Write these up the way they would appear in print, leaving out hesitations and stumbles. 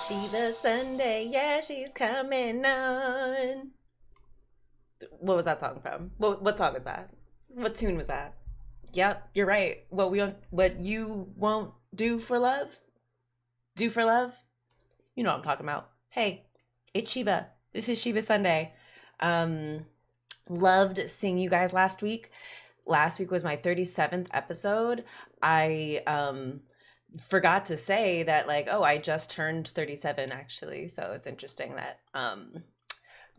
Sheba Sunday, yeah, she's coming on. What was that song from? What song is that? What tune was that? Yep, you're right. What you won't do for love, do for love. You know what I'm talking about. Hey, it's Sheba. This is Sheba Sunday. Um, Loved seeing you guys last week. Last week was my 37th episode. I forgot to say that, like, oh, I just turned 37 actually. So it's interesting that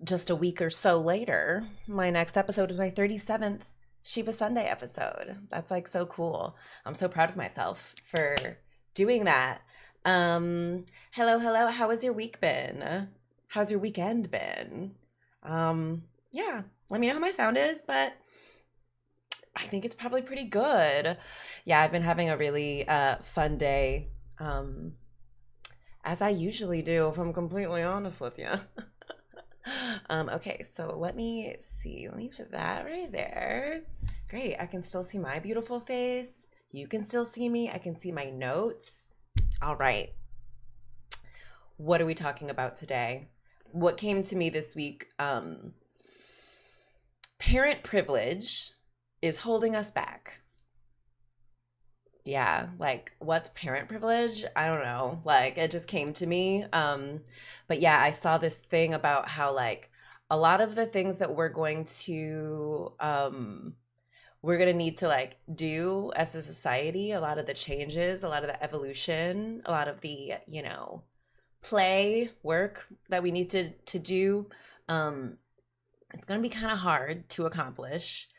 just a week or so later, my next episode is my 37th Sheba Sunday episode. That's like so cool. I'm so proud of myself for doing that. Hello, hello. How has your week been? How's your weekend been? Yeah, let me know how my sound is, but I think it's probably pretty good. Yeah, I've been having a really fun day, um, as I usually do, if I'm completely honest with you. Okay, so let me see. Let me put that right there. Great. I can still see my beautiful face. You can still see me. I can see my notes. All right. What are we talking about today? What came to me this week? Parent privilege is holding us back. Yeah, like what's parent privilege? I don't know. Like it just came to me. But yeah, I saw this thing about how like a lot of the things that we're gonna need to like do as a society, a lot of the changes, a lot of the evolution, a lot of the, play work that we need to do, um, it's gonna be kind of hard to accomplish,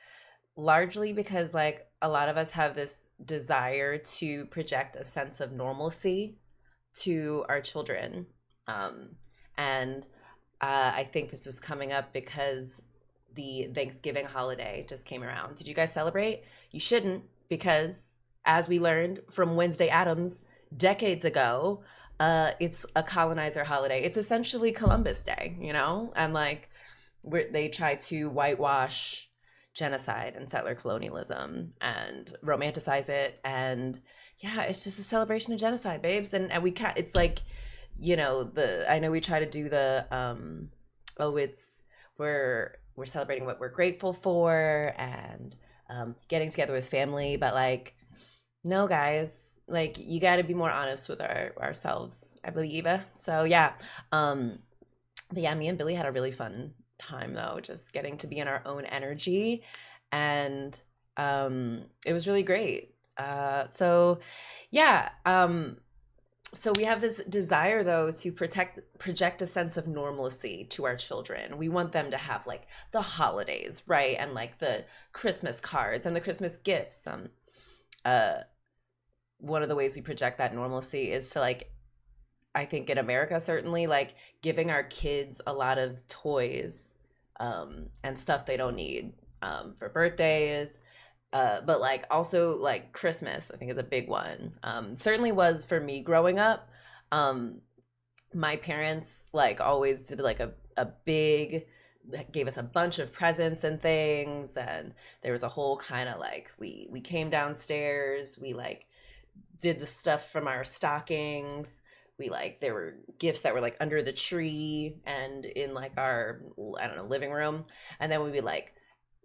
largely because like a lot of us have this desire to project a sense of normalcy to our children. Um, and I think this was coming up because the Thanksgiving holiday just came around. Did you guys celebrate? You shouldn't, because as we learned from Wednesday Adams decades ago, it's a colonizer holiday. It's essentially Columbus Day, and like they try to whitewash genocide and settler colonialism and romanticize it. And yeah, it's just a celebration of genocide, babes. And we can't, it's like, I know we try to do the, oh, it's, we're celebrating what we're grateful for and getting together with family. But like, no, guys, like you got to be more honest with ourselves, I believe. So yeah. But yeah, me and Billy had a really fun time though, just getting to be in our own energy, and it was really great. So yeah, so we have this desire though to project a sense of normalcy to our children. We want them to have like the holidays, right? And like the Christmas cards and the Christmas gifts. Uh One of the ways we project that normalcy is to like, I think in America, certainly, like giving our kids a lot of toys, and stuff they don't need, for birthdays. But like also like Christmas, I think is a big one. Certainly was for me growing up. Um, my parents like always did like a big, gave us a bunch of presents and things. And there was a whole kind of like, we came downstairs, we like did the stuff from our stockings. We like, there were gifts that were like under the tree and in like our, I don't know, living room. And then we would like,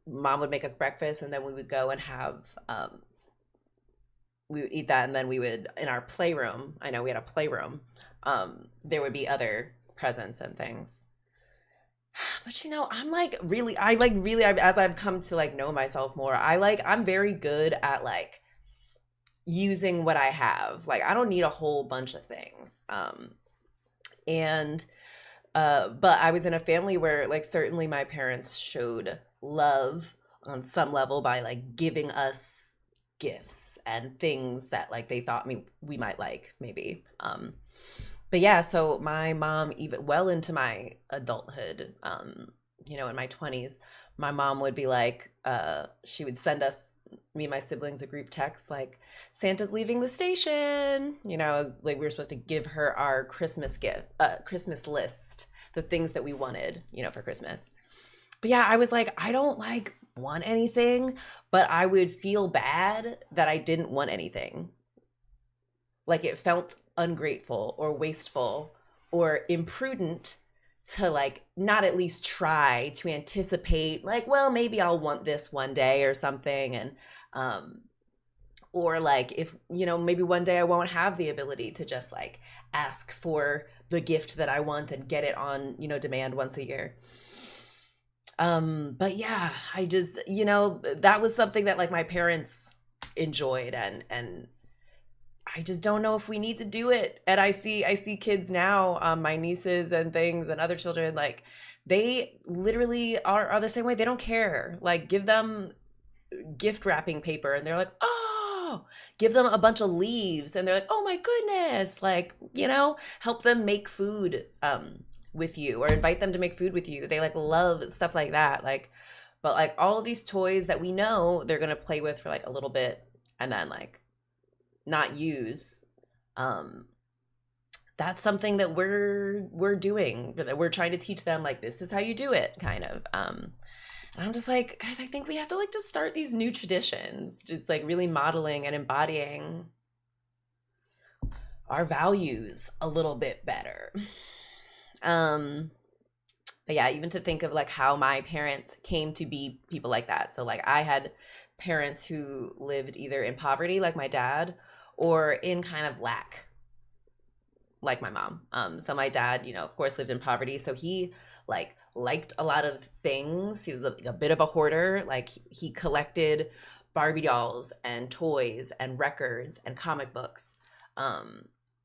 mom would make us breakfast, and then we would go and have, we would eat that, and then we would, in our playroom, I know we had a playroom, there would be other presents and things. But I'm like really, as I've come to like know myself more, I'm very good at like using what I have. Like I don't need a whole bunch of things. And But I was in a family where like certainly my parents showed love on some level by like giving us gifts and things that like they thought we might like, maybe. But yeah, so my mom, even well into my adulthood, in my 20s, my mom would be like, she would send us, me and my siblings, a group text like, Santa's leaving the station. Like we were supposed to give her our Christmas gift, Christmas list, the things that we wanted, for Christmas. But yeah, I was like, I don't like want anything, but I would feel bad that I didn't want anything. Like it felt ungrateful or wasteful or imprudent to like not at least try to anticipate like, well, maybe I'll want this one day or something. And um or like, if maybe one day I won't have the ability to just like ask for the gift that I want and get it on demand once a year. But yeah, I just that was something that like my parents enjoyed, and I just don't know if we need to do it. And I see kids now, my nieces and things and other children, like they literally are the same way. They don't care. Like, give them gift wrapping paper and they're like, oh, give them a bunch of leaves and they're like, oh my goodness. Like, help them make food with you, or invite them to make food with you. They like love stuff like that. Like, but like all of these toys that we know they're gonna play with for like a little bit and then like not use. um that's something that we're doing, that we're trying to teach them, like this is how you do it, kind of. And I'm just like, guys, I think we have to like just start these new traditions, just like really modeling and embodying our values a little bit better. um but yeah, even to think of like how my parents came to be people like that. So like I had parents who lived either in poverty like my dad, or in kind of lack like my mom. So my dad, of course, lived in poverty, so he like liked a lot of things. He was a bit of a hoarder. Like he collected Barbie dolls and toys and records and comic books.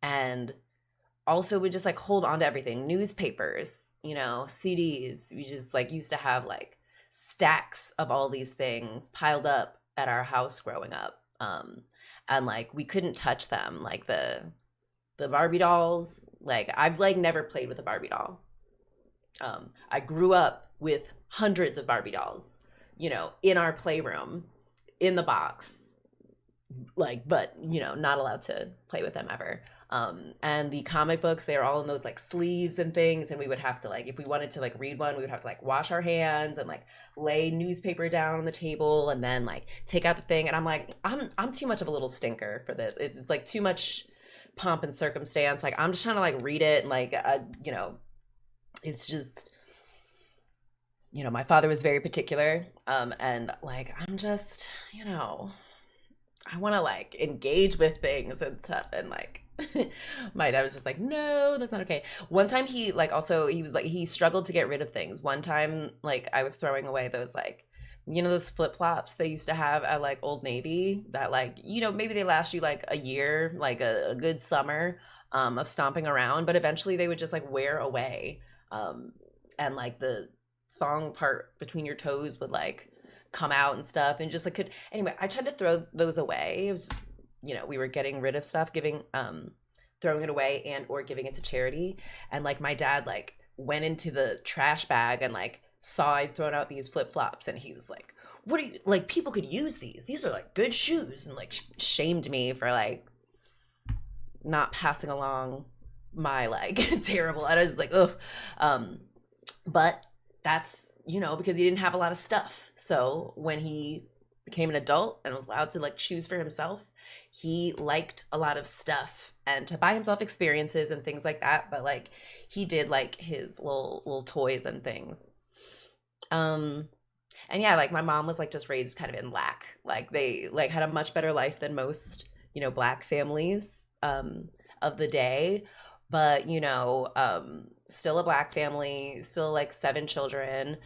And also would just like hold on to everything, newspapers, CDs. We just like used to have like stacks of all these things piled up at our house growing up. And like we couldn't touch them. Like the Barbie dolls, like I've like never played with a Barbie doll. I grew up with hundreds of Barbie dolls, in our playroom, in the box, like, but not allowed to play with them ever. And the comic books, they're all in those like sleeves and things, and we would have to like, if we wanted to like read one, we would have to like wash our hands and like lay newspaper down on the table and then like take out the thing. And I'm like, I'm too much of a little stinker for this. It's just like too much pomp and circumstance. Like I'm just trying to like read it, and like it's just, my father was very particular. And like I'm just, I want to like engage with things and stuff, and like my dad was just like, no, that's not okay. One time he like, also he was like, he struggled to get rid of things. One time like I was throwing away those like, those flip-flops they used to have at like Old Navy that like, maybe they last you like a year, like a good summer of stomping around, but eventually they would just like wear away. And like the thong part between your toes would like come out and stuff, and just like could, anyway, I tried to throw those away. It was, we were getting rid of stuff, giving throwing it away and or giving it to charity. And like my dad like went into the trash bag and like saw I'd thrown out these flip-flops, and he was like, what are you, like, people could use these are like good shoes, and like shamed me for like not passing along my like terrible, and I was like, ugh. But that's, because he didn't have a lot of stuff. So when he became an adult and was allowed to like choose for himself, he liked a lot of stuff and to buy himself experiences and things like that. But like he did like his little toys and things. And yeah, like my mom was like just raised kind of in lack. Like they like had a much better life than most, Black families of the day. But still a Black family, still like 7 children.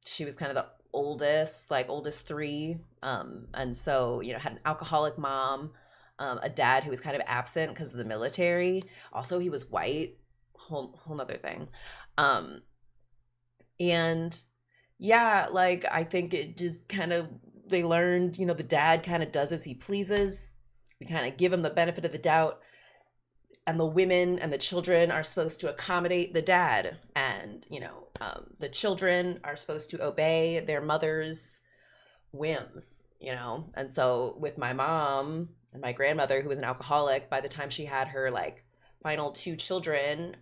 She was kind of the oldest three. And so, had an alcoholic mom, a dad who was kind of absent because of the military. Also, he was white, whole nother thing. And yeah, like I think it just kind of, they learned, the dad kind of does as he pleases. We kind of give him the benefit of the doubt, and the women and the children are supposed to accommodate the dad, and the children are supposed to obey their mother's whims. And so with my mom and my grandmother, who was an alcoholic, by the time she had her like final 2 children,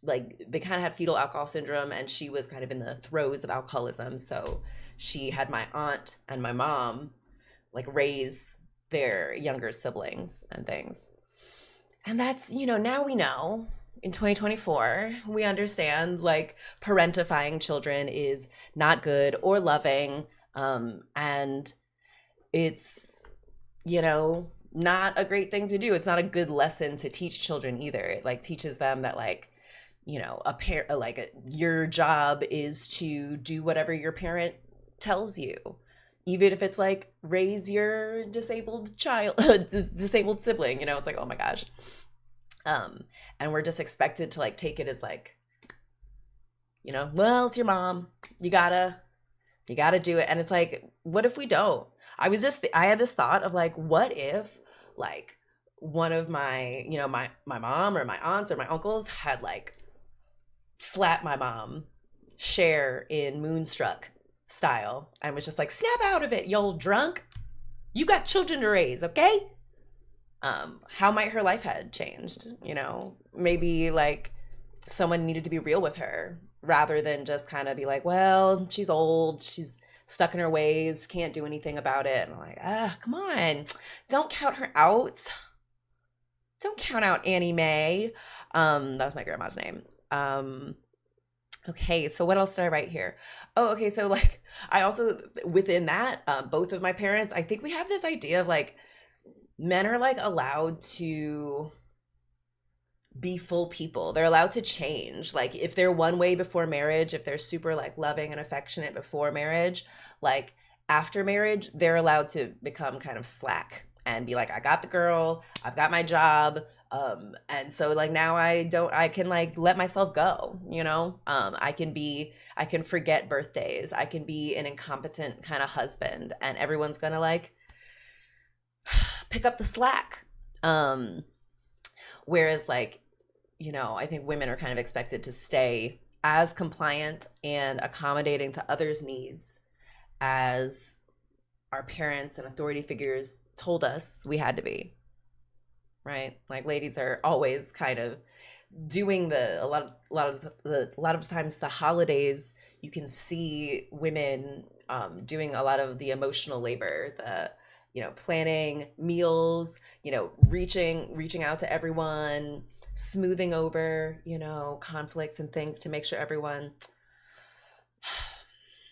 like they kind of had fetal alcohol syndrome, and she was kind of in the throes of alcoholism. So she had my aunt and my mom like raise their younger siblings and things. And that's, now we know in 2024, we understand like parentifying children is not good or loving. And it's, not a great thing to do. It's not a good lesson to teach children either. It like teaches them that like, your job is to do whatever your parent tells you, even if it's like raise your disabled child, disabled sibling. It's like, oh my gosh. um and we're just expected to like take it as like, well, it's your mom, you gotta do it. And it's like, what if we don't? I had this thought of like, what if like one of my, my mom or my aunts or my uncles had like slapped my mom, share in Moonstruck style, and was just like, snap out of it, you old drunk, you got children to raise, okay? How might her life had changed? Maybe like someone needed to be real with her rather than just kind of be like, well, she's old, she's stuck in her ways, can't do anything about it. And I'm like, come on, don't count her out. Don't count out Annie Mae. That was my grandma's name. Okay, so what else did I write here? Oh, okay, so like I also, within that, both of my parents, I think we have this idea of like men are like allowed to be full people. They're allowed to change. Like if they're one way before marriage, if they're super like loving and affectionate before marriage, like after marriage, they're allowed to become kind of slack and be like, I got the girl, I've got my job. And so like now I can like let myself go, I can forget birthdays. I can be an incompetent kind of husband and everyone's gonna like pick up the slack. Whereas like, I think women are kind of expected to stay as compliant and accommodating to others' needs as our parents and authority figures told us we had to be, right? Like ladies are always kind of doing a lot of times the holidays, you can see women doing a lot of the emotional labor, the planning meals, reaching out to everyone, smoothing over, conflicts and things to make sure everyone.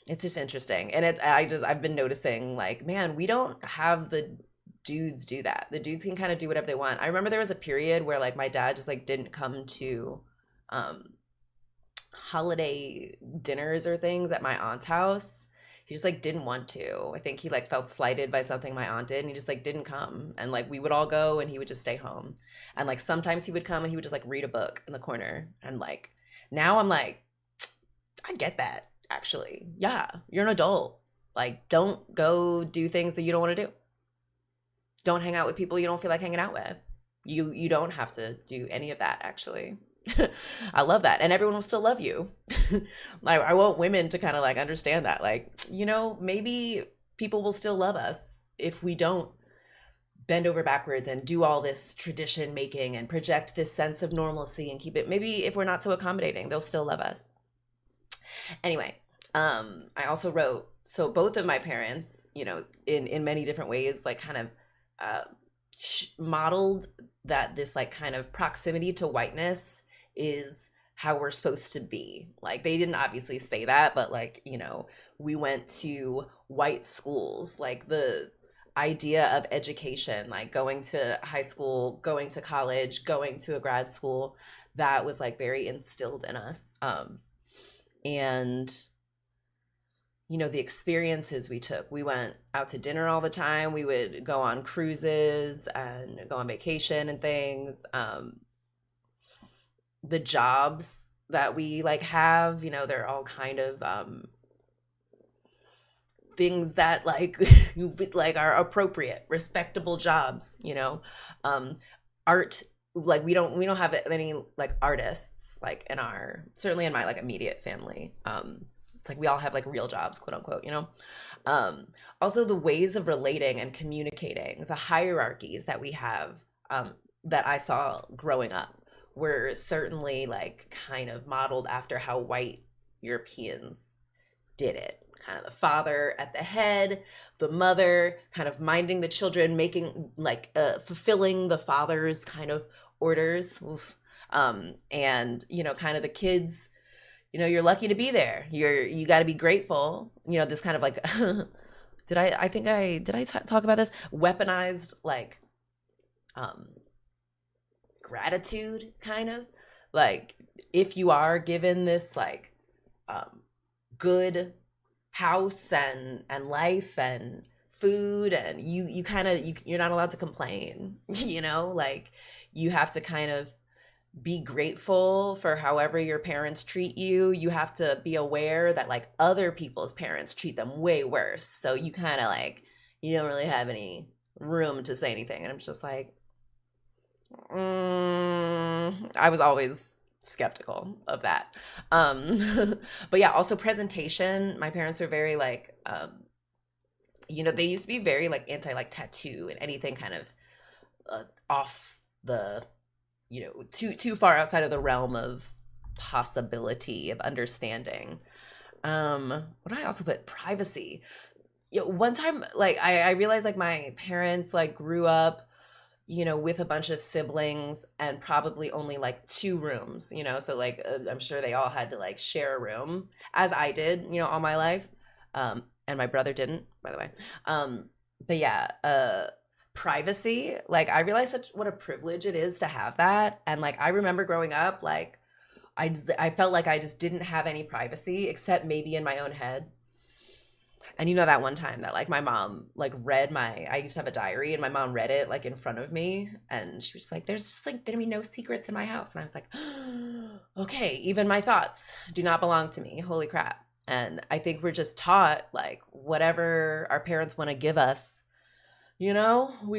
It's just interesting. And I've been noticing like, man, we don't have the dudes do that. The dudes can kind of do whatever they want. I remember there was a period where like my dad just like didn't come to holiday dinners or things at my aunt's house. He just like didn't want to. I think he like felt slighted by something my aunt did and he just like didn't come. And like we would all go and he would just stay home. And like sometimes he would come and he would just like read a book in the corner. And like now I'm like, I get that actually. Yeah, you're an adult. Like don't go do things that you don't want to do. Don't hang out with people you don't feel like hanging out with. You don't have to do any of that actually. I love that. And everyone will still love you. Like I want women to kind of like understand that. Like, maybe people will still love us if we don't bend over backwards and do all this tradition making and project this sense of normalcy and keep it. Maybe if we're not so accommodating, they'll still love us. Anyway, I also wrote, so both of my parents, in many different ways, like kind of modeled that this like kind of proximity to whiteness is how we're supposed to be. Like they didn't obviously say that, but like, we went to white schools, like the idea of education, like going to high school, going to college, going to a grad school, that was like very instilled in us. And the experiences we took. We went out to dinner all the time. We would go on cruises and go on vacation and things. The jobs that we like have, they're all kind of things that like like are appropriate, respectable jobs, art, like we don't have any like artists like certainly in my like immediate family. It's like we all have like real jobs, quote unquote, Also the ways of relating and communicating, the hierarchies that we have, that I saw growing up were certainly like kind of modeled after how white Europeans did it. Kind of the father at the head, the mother kind of minding the children, making like fulfilling the father's kind of orders. Oof. And kind of the kids, you're lucky to be there. You got to be grateful. This kind of like, did I talk about this? Weaponized like um gratitude, kind of like, if you are given this like good house and life and food, and you kind of you're not allowed to complain. Like, you have to kind of be grateful for however your parents treat you. You have to be aware that like other people's parents treat them way worse, so you kind of like, you don't really have any room to say anything. And I'm just like, I was always skeptical of that. But yeah, also presentation. My parents were very like, they used to be very like anti like tattoo and anything kind of off the, too far outside of the realm of possibility of understanding. What did I also put? Privacy. One time, like I realized like my parents like grew up, with a bunch of siblings and probably only like two rooms, so like I'm sure they all had to like share a room, as I did, all my life. And my brother didn't, by the way. But yeah, privacy, like I realized what a privilege it is to have that. And like I remember growing up, like I felt like I just didn't have any privacy except maybe in my own head. And that one time that like my mom like read I used to have a diary, and my mom read it like in front of me, and she was just like, there's just like gonna be no secrets in my house. And I was like, okay, even my thoughts do not belong to me. Holy crap. And I think we're just taught like whatever our parents want to give us, we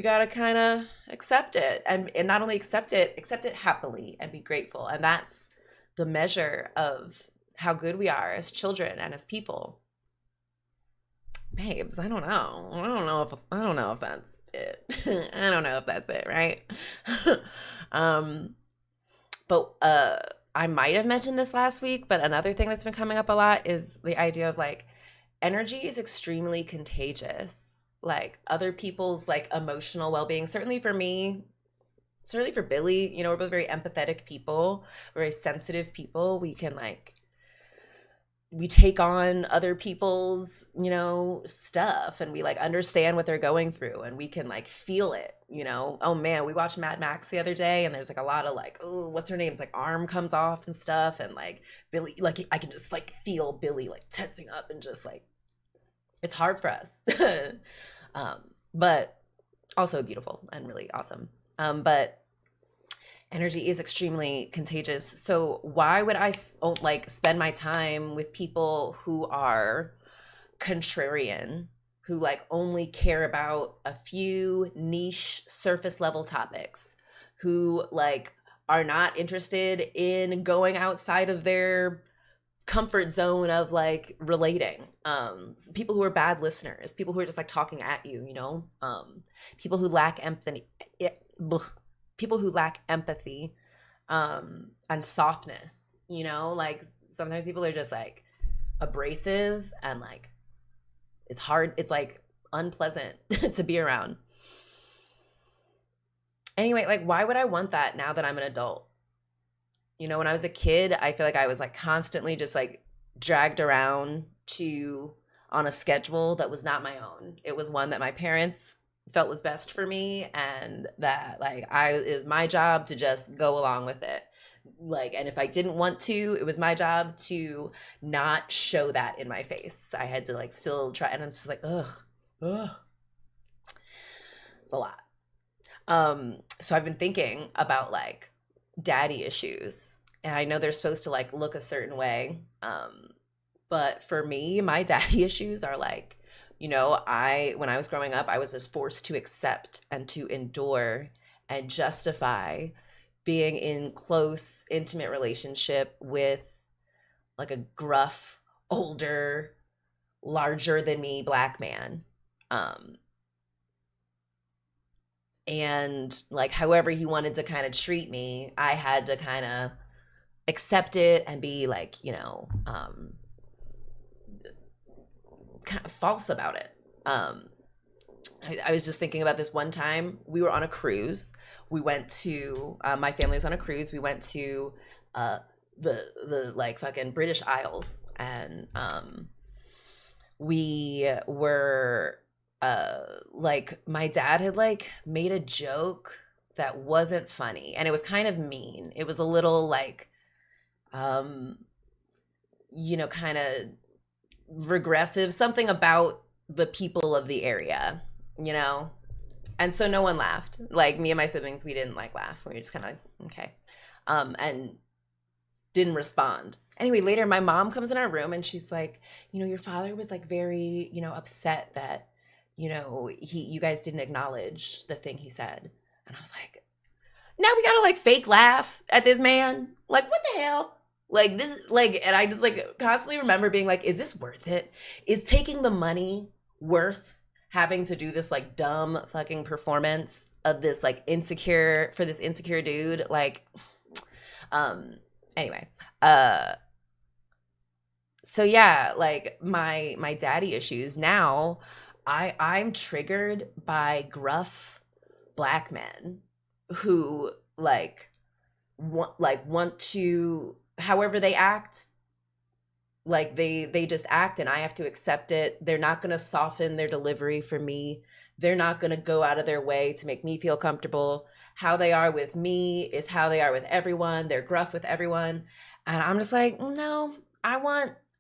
got to kind of accept it, and not only accept it happily and be grateful. And that's the measure of how good we are as children and as people. Babes, I don't know. I don't know if that's it. I don't know if that's it, right? But I might have mentioned this last week, but another thing that's been coming up a lot is the idea of like, energy is extremely contagious. Like other people's like emotional well-being, certainly for me, certainly for Billy, we're both very empathetic people, very sensitive people. We can like, we take on other people's, stuff, and we like understand what they're going through, and we can like feel it, Oh man, we watched Mad Max the other day, and there's like a lot of like, oh, what's her name's like arm comes off and stuff, and like Billy, like I can just like feel Billy like tensing up, and just like, it's hard for us. But also beautiful and really awesome. But energy is extremely contagious. So why would I like spend my time with people who are contrarian, who like only care about a few niche surface level topics, who like are not interested in going outside of their comfort zone of like relating, people who are bad listeners, people who are just like talking at you, people who lack empathy, people who lack empathy, and softness, like sometimes people are just like abrasive, and like it's hard, it's like unpleasant to be around. Anyway, like why would I want that now that I'm an adult? When I was a kid, I feel like I was like constantly just like dragged around on a schedule that was not my own. It was one that my parents felt was best for me, and that like it was my job to just go along with it. Like, and if I didn't want to, it was my job to not show that in my face. I had to like still try, and I'm just like, ugh, it's a lot. So I've been thinking about like daddy issues, and I know they're supposed to like look a certain way, but for me, my daddy issues are like, when I was growing up, I was just forced to accept and to endure and justify being in close intimate relationship with like a gruff, older, larger than me Black man, and like however he wanted to kind of treat me, I had to kind of accept it and be like, kind of false about it. I was just thinking about this one time. We were on a cruise We went to my family was on a cruise. We went to uh, the like fucking British Isles, and we were like my dad had like made a joke that wasn't funny, and it was kind of mean. It was a little like um kind of regressive, something about the people of the area, you know? And so no one laughed. Like me and my siblings, we didn't like laugh. We were just kind of like, okay. And didn't respond. Anyway, later my mom comes in our room and she's like, your father was like very, upset that, you guys didn't acknowledge the thing he said. And I was like, now we gotta like fake laugh at this man. Like, what the hell? Like this, like, and I just like constantly remember being like, is this worth it? Is taking the money worth having to do this like dumb fucking performance of this like this insecure dude? Like, anyway, so yeah, like my daddy issues now, I'm triggered by gruff black men who want to, however they act, like they just act and I have to accept it. They're not going to soften their delivery for me. They're not going to go out of their way to make me feel comfortable. How they are with me is how they are with everyone. They're gruff with everyone. And I'm just like, no, if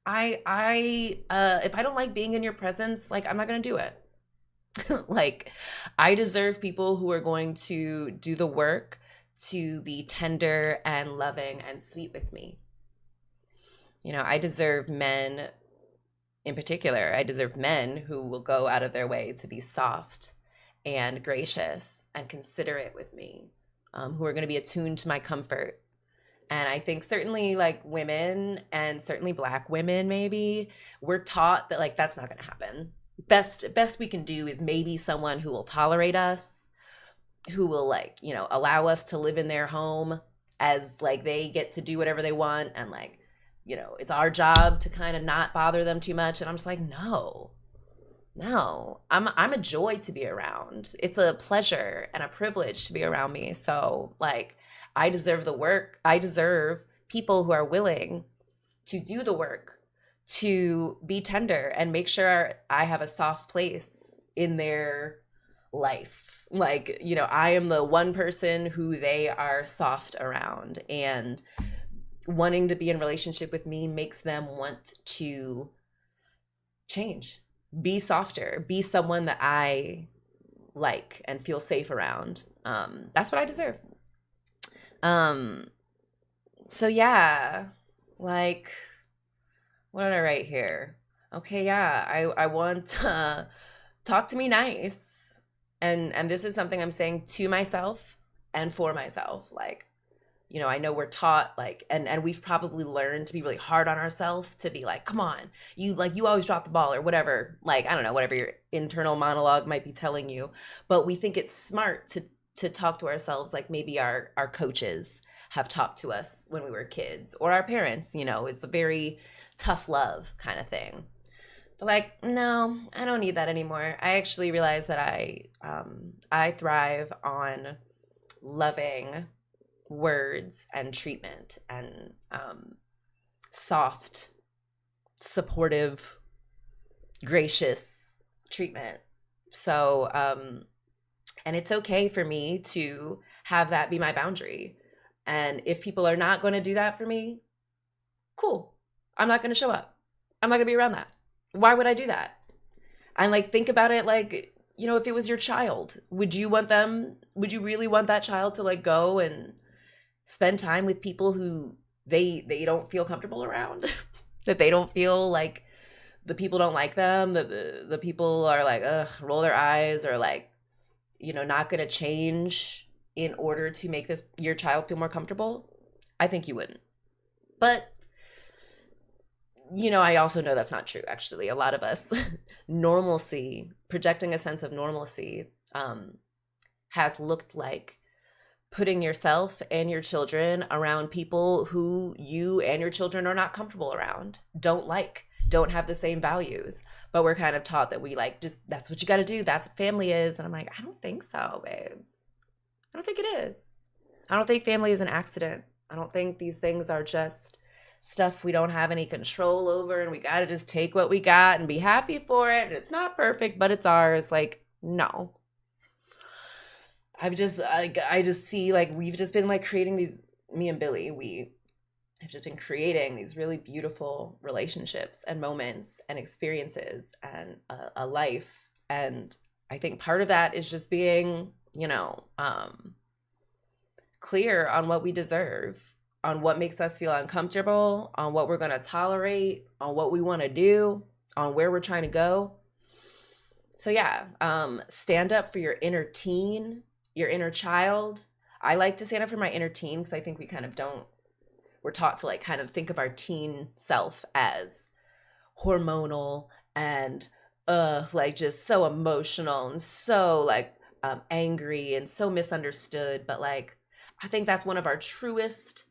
I don't like being in your presence, like I'm not going to do it. Like I deserve people who are going to do the work to be tender and loving and sweet with me. I deserve men in particular. I deserve men who will go out of their way to be soft and gracious and considerate with me, who are going to be attuned to my comfort. And I think certainly like women and certainly black women, maybe we're taught that like that's not going to happen. Best we can do is maybe someone who will tolerate us, who will like, allow us to live in their home as like they get to do whatever they want. And like, it's our job to kind of not bother them too much. And I'm just like, no, I'm a joy to be around. It's a pleasure and a privilege to be around me. So like, I deserve the work. I deserve people who are willing to do the work, to be tender and make sure I have a soft place in their life. Like, I am the one person who they are soft around, and wanting to be in relationship with me makes them want to change, be softer, be someone that I like and feel safe around. That's what I deserve. So yeah, like, what did I write here? Okay, yeah, I want talk to me nice. And this is something I'm saying to myself and for myself. Like, I know we're taught like, and we've probably learned to be really hard on ourselves, to be like, come on, you always drop the ball or whatever. Like, I don't know, whatever your internal monologue might be telling you. But we think it's smart to talk to ourselves like maybe our coaches have talked to us when we were kids, or our parents, it's a very tough love kind of thing. But like, no, I don't need that anymore. I actually realize that I thrive on loving words and treatment and soft, supportive, gracious treatment. So, and it's okay for me to have that be my boundary. And if people are not going to do that for me, cool. I'm not going to show up. I'm not going to be around that. Why would I do that? And like, think about it like, if it was your child, would you really want that child to like go and spend time with people who they don't feel comfortable around? That they don't feel like the people don't like them, that the people are like, ugh, roll their eyes, or like, not going to change in order to make your child feel more comfortable? I think you wouldn't. But I also know that's not true. Actually, a lot of us, normalcy, projecting a sense of normalcy, has looked like putting yourself and your children around people who you and your children are not comfortable around, don't have the same values. But we're kind of taught that we like, just, that's what you got to do. That's what family is. And I'm like, I don't think so, babes. I don't think it is. I don't think family is an accident. I don't think these things are just stuff we don't have any control over and we got to just take what we got and be happy for it. It's not perfect, but it's ours. Like, no. I just see like we've just been like creating these, me and Billy, we have just been creating these really beautiful relationships and moments and experiences and a life. And I think part of that is just being, clear on what we deserve, on what makes us feel uncomfortable, on what we're going to tolerate, on what we want to do, on where we're trying to go. So yeah, stand up for your inner teen, your inner child. I like to stand up for my inner teen because I think we kind of don't, we're taught to like kind of think of our teen self as hormonal and like just so emotional and so like angry and so misunderstood. But like, I think that's one of our truest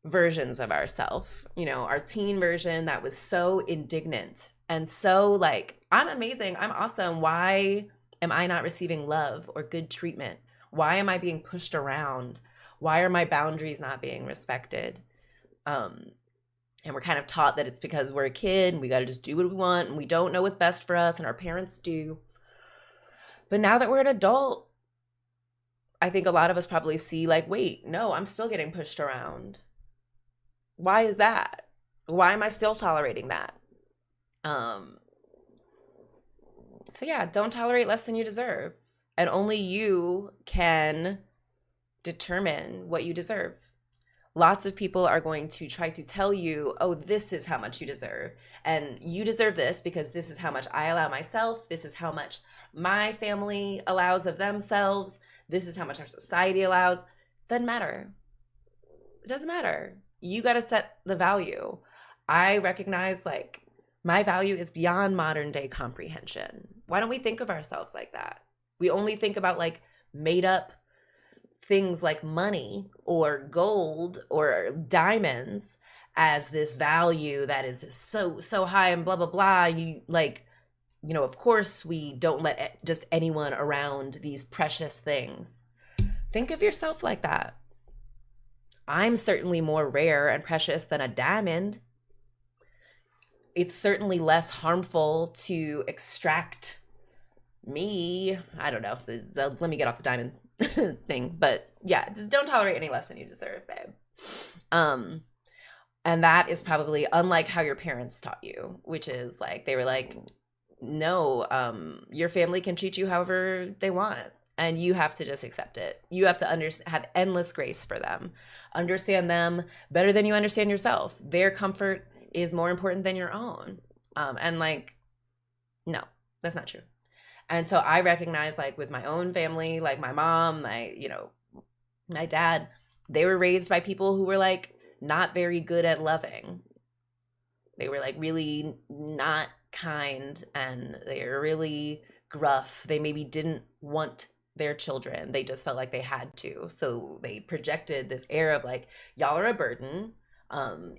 versions of ourself, our teen version that was so indignant and so like, I'm amazing, I'm awesome. Why am I not receiving love or good treatment? Why am I being pushed around? Why are my boundaries not being respected? And we're kind of taught that it's because we're a kid and we got to just do what we want and we don't know what's best for us and our parents do. But now that we're an adult, I think a lot of us probably see like, wait, no, I'm still getting pushed around. Why is that? Why am I still tolerating that? So yeah, don't tolerate less than you deserve. And only you can determine what you deserve. Lots of people are going to try to tell you, oh, this is how much you deserve. And you deserve this because this is how much I allow myself. This is how much my family allows of themselves. This is how much our society allows. Doesn't matter. It doesn't matter. You got to set the value. I recognize like my value is beyond modern day comprehension. Why don't we think of ourselves like that? We only think about like made up things like money or gold or diamonds as this value that is so high and blah blah blah. You like, of course we don't let just anyone around these precious things. Think of yourself like that. I'm certainly more rare and precious than a diamond. It's certainly less harmful to extract me. I don't know. Let me get off the diamond thing, but yeah, just don't tolerate any less than you deserve, babe. And that is probably unlike how your parents taught you, which is like they were like, no, your family can treat you however they want, and you have to just accept it. You have to have endless grace for them, understand them better than you understand yourself. Their comfort is more important than your own. And like, no, that's not true. And so I recognize like with my own family, like my mom, my dad, they were raised by people who were like not very good at loving. They were like really not kind and they were really gruff. They maybe didn't want their children. They just felt like they had to. So they projected this air of like, y'all are a burden.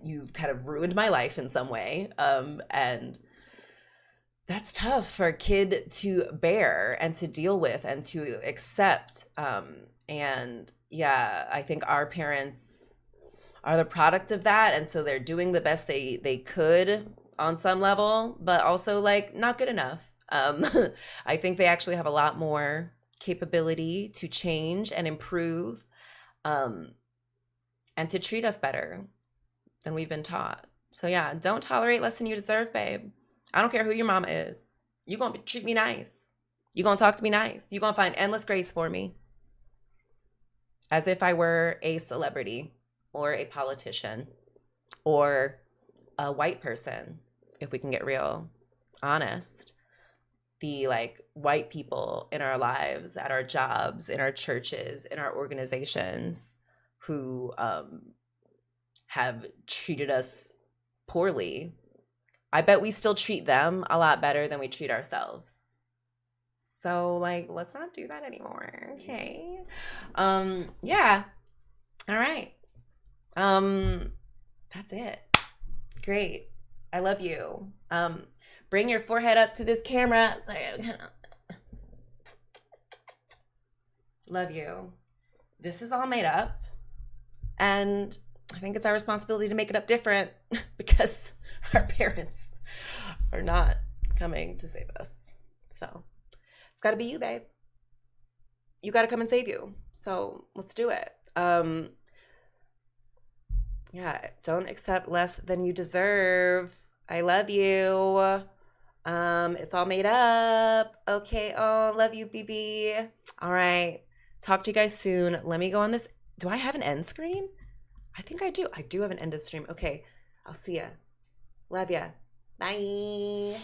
You've kind of ruined my life in some way. And that's tough for a kid to bear and to deal with and to accept. And yeah, I think our parents are the product of that. And so they're doing the best they could on some level, but also like not good enough. I think they actually have a lot more capability to change and improve, and to treat us better than we've been taught. So yeah, don't tolerate less than you deserve, babe. I don't care who your mama is. You're going to treat me nice. You're going to talk to me nice. You're going to find endless grace for me. As if I were a celebrity or a politician or a white person, if we can get real honest. The like white people in our lives, at our jobs, in our churches, in our organizations who have treated us poorly, I bet we still treat them a lot better than we treat ourselves. So like, let's not do that anymore. Okay. Yeah. All right. That's it. Great. I love you. Bring your forehead up to this camera. Sorry. Love you. this is all made up. And I think it's our responsibility to make it up different because our parents are not coming to save us. So it's got to be you, babe. You got to come and save you. So let's do it. Yeah, don't accept less than you deserve. I love you. It's all made up. Okay. Oh, love you, BB. All right. Talk to you guys soon. Let me go on this. Do I have an end screen? I think I do. I do have an end of stream. Okay. I'll see ya. Love ya. Bye.